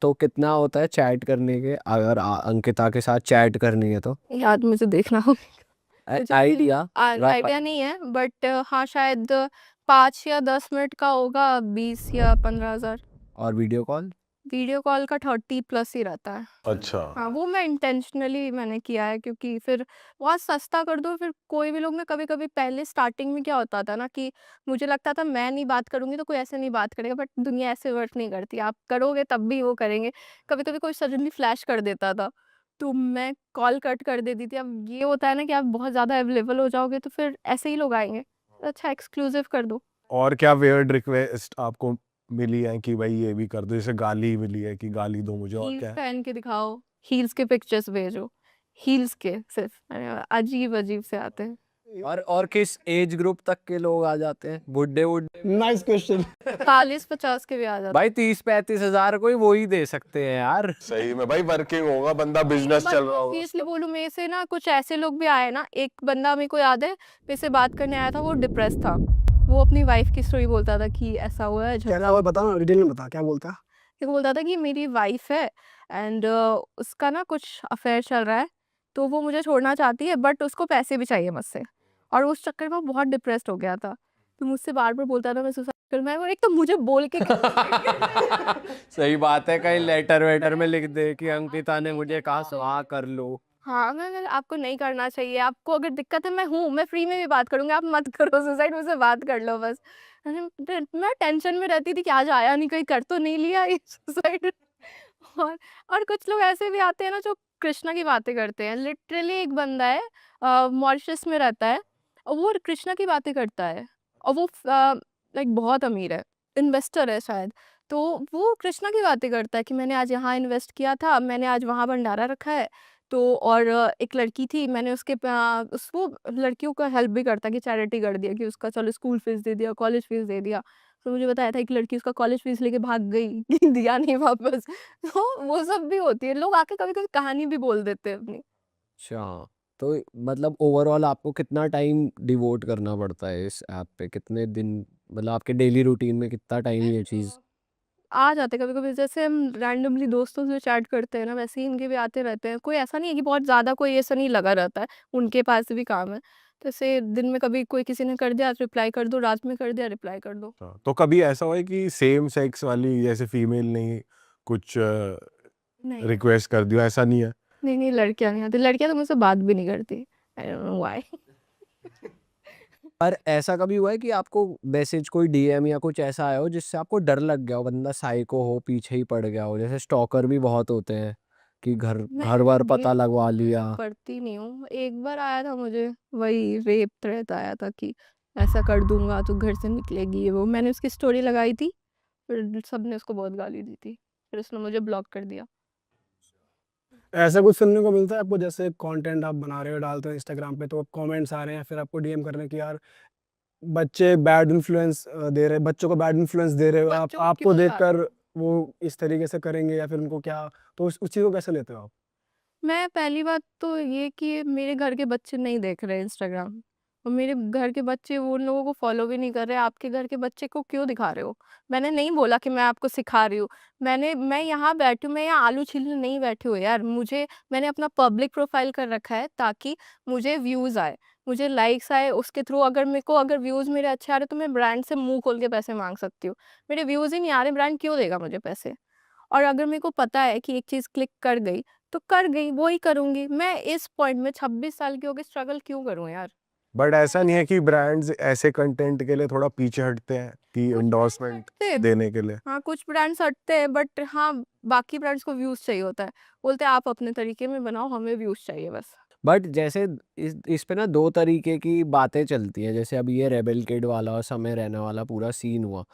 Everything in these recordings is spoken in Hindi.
तो कितना होता है चैट करने के, अगर अंकिता के साथ चैट करनी है तो? याद मुझे देखना होगा, मुझे आइडिया आइडिया नहीं है, बट हाँ शायद 5 या 10 मिनट का होगा, 20 या 15 हज़ार। और वीडियो कॉल? वीडियो कॉल का 30+ ही रहता है। अच्छा। हाँ, वो मैं इंटेंशनली मैंने किया है, क्योंकि फिर बहुत सस्ता कर दो, फिर कोई भी लोग ना, कभी-कभी पहले स्टार्टिंग में क्या होता था ना कि मुझे लगता था मैं नहीं बात करूँगी तो कोई ऐसे नहीं बात करेगा, बट दुनिया ऐसे वर्क नहीं करती। आप करोगे तब भी वो करेंगे। कभी-कभी कोई सडनली फ्लैश कर देता था, तो मैं कॉल कट कर देती थी। अब ये होता है ना कि आप बहुत ज़्यादा अवेलेबल हो जाओगे तो फिर ऐसे ही लोग आएँगे। तो अच्छा एक्सक्लूसिव कर दो। और क्या वियर्ड रिक्वेस्ट आपको मिली है कि भाई ये भी कर दो, जैसे गाली मिली है कि गाली दो मुझे, और हील्स क्या है? पहन के दिखाओ, हील्स के पिक्चर्स भेजो, हील्स के सिर्फ, अजीब-अजीब से आते हैं। और किस एज ग्रुप तक के लोग आ जाते हैं? बुड्ढे बुड्ढे? Nice question. 40-50 के भी आ जाते भाई 30-35 हजार कोई वो ही दे सकते हैं यार। सही में भाई, वर्किंग होगा बंदा, बिजनेस हैं। चल रहा होगा। सीरियसली बोलूँ, मेरे से ना कुछ ऐसे लोग भी आए ना, एक बंदा मेरे को याद है, मेरे से बात करने आया था, वो डिप्रेस था। वो अपनी वाइफ की स्टोरी बोलता था कि ऐसा हुआ है, क्या हुआ बता ना, डिटेल में बता क्या बोलता। वो बोलता था कि मेरी वाइफ है एंड उसका ना कुछ अफेयर चल रहा है, तो वो मुझे छोड़ना चाहती है, बट उसको पैसे भी चाहिए मुझसे, और उस चक्कर में वो बहुत डिप्रेस्ड हो गया था। तो मुझसे बार-बार बोलता था मैं सुसाइड करूँ, मैं एक तो मुझे बोल के सही बात है, कहीं लेटर वेटर में लिख दे कि अंकिता ने मुझे कहा सुहा कर लो। हाँ, मैं आपको नहीं करना चाहिए, आपको अगर दिक्कत है मैं हूँ, मैं फ्री में भी बात करूँगी, आप मत करो सुसाइड, मुझसे बात कर लो बस। मैं टेंशन में रहती थी कि आज आया नहीं, कहीं कर तो नहीं लिया ये सुसाइड। और और कुछ लोग ऐसे भी आते हैं ना जो कृष्णा की बातें करते हैं। लिटरली एक बंदा है, मॉरिशस में रहता है, और वो कृष्णा की बातें करता है, और वो लाइक बहुत अमीर है, इन्वेस्टर है शायद। तो वो कृष्णा की बातें करता है कि मैंने आज यहाँ इन्वेस्ट किया था, मैंने आज वहाँ भंडारा रखा है। तो और एक लड़की थी, मैंने उसके वो लड़कियों का हेल्प भी करता है कि चैरिटी कर दिया, कि उसका चलो स्कूल फीस दे दिया, कॉलेज फीस दे दिया। तो मुझे बताया था एक लड़की उसका कॉलेज फीस लेके भाग गई कि दिया नहीं वापस। तो वो सब भी होती है, लोग आके कभी-कभी कहानी भी बोल देते हैं अपनी। अच्छा, तो मतलब ओवरऑल आपको कितना टाइम डिवोट करना पड़ता है इस ऐप पे? कितने दिन, मतलब आपके डेली रूटीन में कितना टाइम ये चीज़? आ जाते हैं कभी-कभी, जैसे हम रैंडमली दोस्तों से चैट करते हैं ना, वैसे ही इनके भी आते रहते हैं। कोई ऐसा नहीं है कि बहुत ज़्यादा कोई ऐसा नहीं लगा रहता है, उनके पास भी काम है। तो ऐसे दिन में कभी कोई किसी ने कर दिया रिप्लाई कर दो, रात में कर दिया रिप्लाई कर दो। हाँ, तो कभी ऐसा हुआ है कि सेम सेक्स वाली, जैसे फीमेल ने कुछ नहीं, रिक्वेस्ट कर दिया, ऐसा नहीं है? नहीं, लड़कियाँ नहीं आती। लड़कियाँ तो मुझसे बात भी नहीं करती। I don't know why. पर ऐसा कभी हुआ है कि आपको मैसेज, कोई डीएम या कुछ ऐसा आया हो जिससे आपको डर लग गया हो, बंदा साइको हो, पीछे ही पड़ गया हो? जैसे स्टॉकर भी बहुत होते हैं कि घर मैं घर बार पता डीएम लगवा वगैरह लिया। पढ़ती नहीं हूँ। एक बार आया था मुझे, वही रेप थ्रेट आया था कि ऐसा कर दूँगा तो घर से निकलेगी, ये वो। मैंने उसकी स्टोरी लगाई थी, फिर सबने उसको बहुत गाली दी थी। फिर उसने मुझे ब्लॉक कर दिया। ऐसा कुछ सुनने को मिलता है आपको, जैसे कंटेंट आप बना रहे हो डालते हो इंस्टाग्राम पे, तो कमेंट्स आ रहे हैं फिर आपको डीएम कर रहे हैं कि यार बच्चे बैड इन्फ्लुएंस दे रहे, बच्चों को बैड इन्फ्लुएंस दे रहे हो आप, बच्चों को आपको क्यों ला रहे देखकर हो? वो इस तरीके से करेंगे या फिर उनको क्या, तो उस चीज़ को कैसे लेते हो आप? मैं पहली बात तो ये कि मेरे घर के बच्चे नहीं देख रहे इंस्टाग्राम, और मेरे घर के बच्चे वो उन लोगों को फॉलो भी नहीं कर रहे। आपके घर के बच्चे को क्यों दिखा रहे हो? मैंने नहीं बोला कि मैं आपको सिखा रही हूँ। मैं यहाँ बैठी हूँ, मैं यहाँ आलू छीलने नहीं बैठी हूँ यार। मैंने अपना पब्लिक प्रोफाइल कर रखा है ताकि मुझे व्यूज़ आए, मुझे लाइक्स आए, उसके थ्रू अगर मेरे को अगर व्यूज़ मेरे अच्छे आ रहे, तो मैं ब्रांड से मुँह खोल के पैसे माँग सकती हूँ। मेरे व्यूज़ ही नहीं आ रहे, ब्रांड क्यों देगा मुझे पैसे? और अगर मेरे को पता है कि एक चीज़ क्लिक कर गई, तो कर गई, वो ही करूँगी। मैं इस पॉइंट में 26 साल की हो के स्ट्रगल क्यों करूँ यार? बट ऐसा नहीं है कि ब्रांड्स ऐसे कंटेंट के लिए थोड़ा पीछे हटते हैं कि कुछ ब्रांड्स एंडोर्समेंट हटते हैं। देने के लिए? हाँ, कुछ ब्रांड्स हटते हैं, बट हाँ, बाकी ब्रांड्स को व्यूज़ चाहिए होता है। बोलते हैं आप अपने तरीके में बनाओ, हमें व्यूज़ चाहिए बस। बट जैसे इस पे ना दो तरीके की बातें चलती हैं। जैसे अभी ये रेबेल किड वाला और समय रैना वाला पूरा सीन हुआ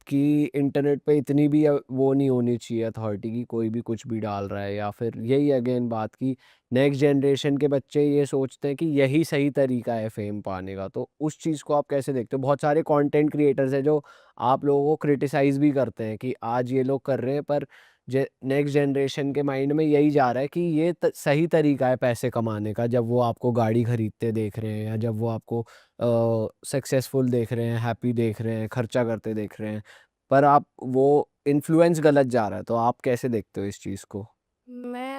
कि इंटरनेट पे इतनी भी वो नहीं होनी चाहिए अथॉरिटी की, कोई भी कुछ भी डाल रहा है, या फिर यही अगेन बात की नेक्स्ट जनरेशन के बच्चे ये सोचते हैं कि यही सही तरीका है फेम पाने का। तो उस चीज़ को आप कैसे देखते हो? बहुत सारे कंटेंट क्रिएटर्स हैं जो आप लोगों को क्रिटिसाइज़ भी करते हैं कि आज ये लोग कर रहे हैं, पर नेक्स्ट जनरेशन के माइंड में यही जा रहा है कि ये सही तरीका है पैसे कमाने का, जब वो आपको गाड़ी खरीदते देख रहे हैं, या जब वो आपको सक्सेसफुल देख रहे हैं, हैप्पी देख रहे हैं, खर्चा करते देख रहे हैं। पर आप वो इन्फ्लुएंस गलत जा रहा है, तो आप कैसे देखते हो इस चीज़ को?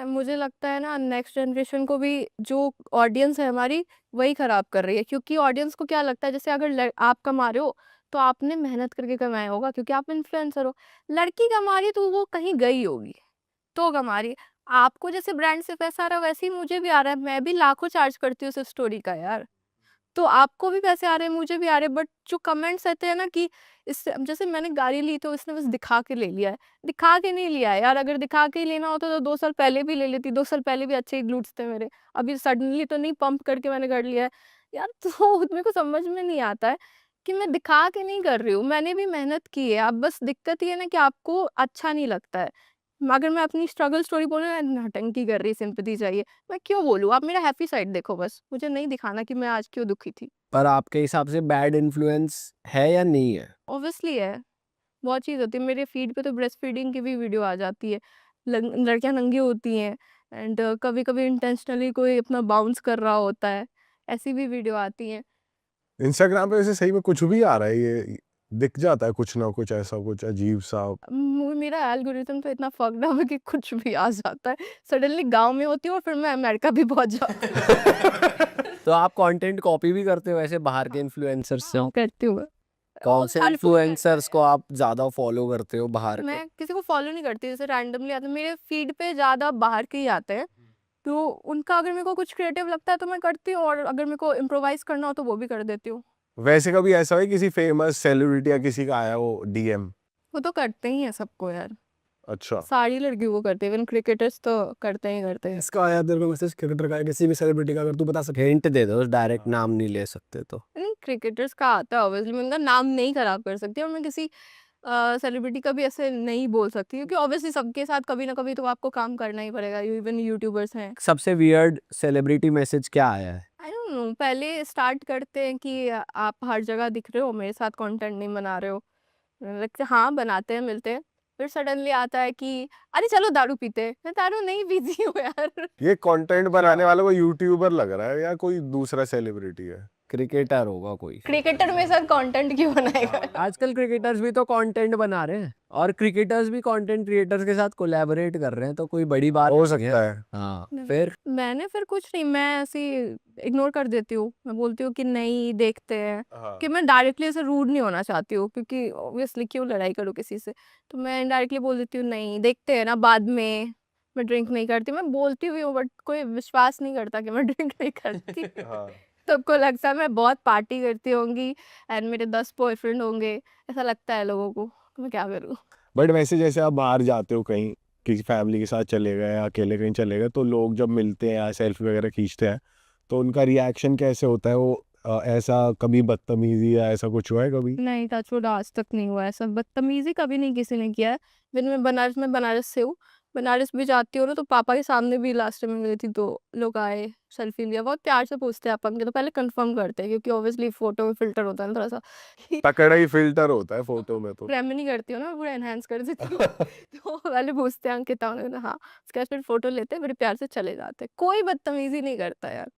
मुझे लगता है ना नेक्स्ट जनरेशन को भी जो ऑडियंस है हमारी वही खराब कर रही है, क्योंकि ऑडियंस को क्या लगता है जैसे अगर आप कमा रहे हो तो आपने मेहनत करके कमाया होगा क्योंकि आप इन्फ्लुएंसर हो। लड़की कमा रही है तो वो कहीं गई होगी तो कमा रही है। आपको जैसे ब्रांड से पैसा आ रहा है वैसे ही मुझे भी आ रहा है, मैं भी लाखों चार्ज करती हूँ उस स्टोरी का यार। तो आपको भी पैसे आ रहे हैं, मुझे भी आ रहे हैं, बट जो कमेंट्स रहते हैं ना कि इससे अब जैसे मैंने गाड़ी ली तो इसने बस दिखा के ले लिया है। दिखा के नहीं लिया है यार, अगर दिखा के ही लेना होता तो 2 साल पहले भी ले लेती, 2 साल पहले भी अच्छे ही ग्लूट्स थे मेरे। अभी सडनली तो नहीं पंप करके मैंने कर लिया है। यार तो मेरे को समझ में नहीं आता है कि मैं दिखा के नहीं कर रही हूँ, मैंने भी मेहनत की है। अब बस दिक्कत ये है ना कि आपको अच्छा नहीं लगता है। अगर मैं अपनी स्ट्रगल स्टोरी बोलूँ ना, नौटंकी कर रही है, सिंपैथी चाहिए, मैं क्यों बोलूँ? आप मेरा हैप्पी साइड देखो बस, मुझे नहीं दिखाना कि मैं आज क्यों दुखी थी। पर आपके हिसाब से बैड इन्फ्लुएंस है या नहीं है? ऑब्वियसली है, बहुत चीज़ होती है। मेरे फीड पे तो ब्रेस्ट फीडिंग की भी वीडियो आ जाती है। लड़कियां नंगी होती हैं एंड कभी-कभी इंटेंशनली कोई अपना बाउंस कर रहा होता है, ऐसी भी वीडियो आती हैं। इंस्टाग्राम पे वैसे सही में कुछ भी आ रहा है, ये दिख जाता है कुछ ना कुछ ऐसा कुछ अजीब सा। मेरा एल्गोरिथम तो इतना फक्ड अप है कि कुछ भी आ जाता है। सडनली गाँव में होती हूँ और फिर मैं अमेरिका भी पहुँच जाती हूँ। तो आप कंटेंट कॉपी भी करते हो ऐसे बाहर के इन्फ्लुएंसर्स से? करती हूँ मैं। कौन से हर कोई इन्फ्लुएंसर्स को आप ज़्यादा फॉलो करते हो बाहर के? मैं किसी को फॉलो नहीं करती, जैसे रैंडमली आते हैं मेरे फीड पे, ज़्यादा बाहर के ही आते हैं। तो उनका अगर मेरे को कुछ क्रिएटिव लगता है तो मैं करती हूँ, और अगर मेरे को इम्प्रोवाइज करना हो तो वो भी कर देती हूँ। वैसे कभी ऐसा है किसी फेमस सेलिब्रिटी या किसी का आया हो डीएम? वो तो करते ही हैं सबको यार, अच्छा, सारी लड़कियों को करते हैं, इवन क्रिकेटर्स तो करते ही करते हैं। इसका आया तेरे को मैसेज क्रिकेटर का या किसी भी सेलिब्रिटी का, अगर तू बता सकते हिंट दे दो, डायरेक्ट नाम नहीं ले सकते तो। नहीं, क्रिकेटर्स का आता है ऑब्वियसली, मैं उनका नाम नहीं खराब कर सकती और मैं किसी सेलिब्रिटी का भी ऐसे नहीं बोल सकती, क्योंकि ऑब्वियसली सबके साथ कभी ना कभी तो आपको काम करना ही पड़ेगा, इवन यूट्यूबर्स हैं। सबसे वियर्ड सेलिब्रिटी मैसेज क्या आया है? आई डोंट नो, पहले स्टार्ट करते हैं कि आप हर जगह दिख रहे हो, मेरे साथ कंटेंट नहीं बना रहे हो। लगता है हाँ बनाते हैं, मिलते हैं। फिर सडनली आता है कि अरे चलो दारू पीते हैं। मैं दारू नहीं पीती हूँ यार। ये कंटेंट बनाने वाला कोई यूट्यूबर लग रहा है या कोई दूसरा सेलिब्रिटी है? क्रिकेटर होगा कोई। क्रिकेटर मेरे साथ कंटेंट क्यों बनाएगा? आजकल क्रिकेटर्स भी तो कंटेंट बना रहे हैं, और क्रिकेटर्स भी कंटेंट क्रिएटर्स के साथ कोलैबोरेट कर रहे हैं, तो कोई बड़ी बात हो नहीं सकता है। हाँ, नहीं, फिर मैंने फिर कुछ नहीं, मैं ऐसे इग्नोर कर देती हूँ। मैं बोलती हूँ कि नहीं देखते हैं, हाँ। कि मैं डायरेक्टली ऐसे रूड नहीं होना चाहती हूँ, क्योंकि ऑब्वियसली क्यों लड़ाई करूँ किसी से। तो मैं इनडायरेक्टली बोल देती हूँ नहीं देखते हैं ना बाद में। मैं ड्रिंक नहीं करती, मैं बोलती हुई हूँ, बट कोई विश्वास नहीं करता कि मैं ड्रिंक नहीं करती। हाँ। सबको लगता है मैं बहुत पार्टी करती होंगी एंड मेरे 10 बॉयफ्रेंड होंगे, ऐसा लगता है लोगों को। तो मैं क्या करूँ? बट वैसे जैसे आप बाहर जाते हो कहीं, किसी फैमिली के साथ चले गए या अकेले कहीं चले गए, तो लोग जब मिलते हैं या सेल्फी वगैरह खींचते हैं तो उनका रिएक्शन कैसे होता है? वो ऐसा कभी बदतमीजी या ऐसा कुछ हुआ है कभी? नहीं, टचवुड आज तक नहीं हुआ ऐसा, बदतमीज़ी कभी नहीं किसी ने किया है। इवन मैं बनारस से हूँ, बनारस भी जाती हूँ ना तो पापा के सामने भी लास्ट टाइम मैं मिली थी तो लोग आए, सेल्फी लिया, बहुत प्यार से पूछते हैं अपन के, तो पहले कंफर्म करते हैं क्योंकि ऑब्वियसली फ़ोटो में फ़िल्टर होता है ना थोड़ा-सा। तकड़ा ही फिल्टर होता है फोटो में तो। ग्लैमर नहीं करती हूँ ना, मैं पूरा एनहांस कर देती हूँ। तो पहले पूछते हैं अंकिता, मैंने कहा हाँ, उसके बाद फिर फ़ोटो लेते हैं, बड़े प्यार से चले जाते हैं। कोई बदतमीज़ी नहीं करता यार।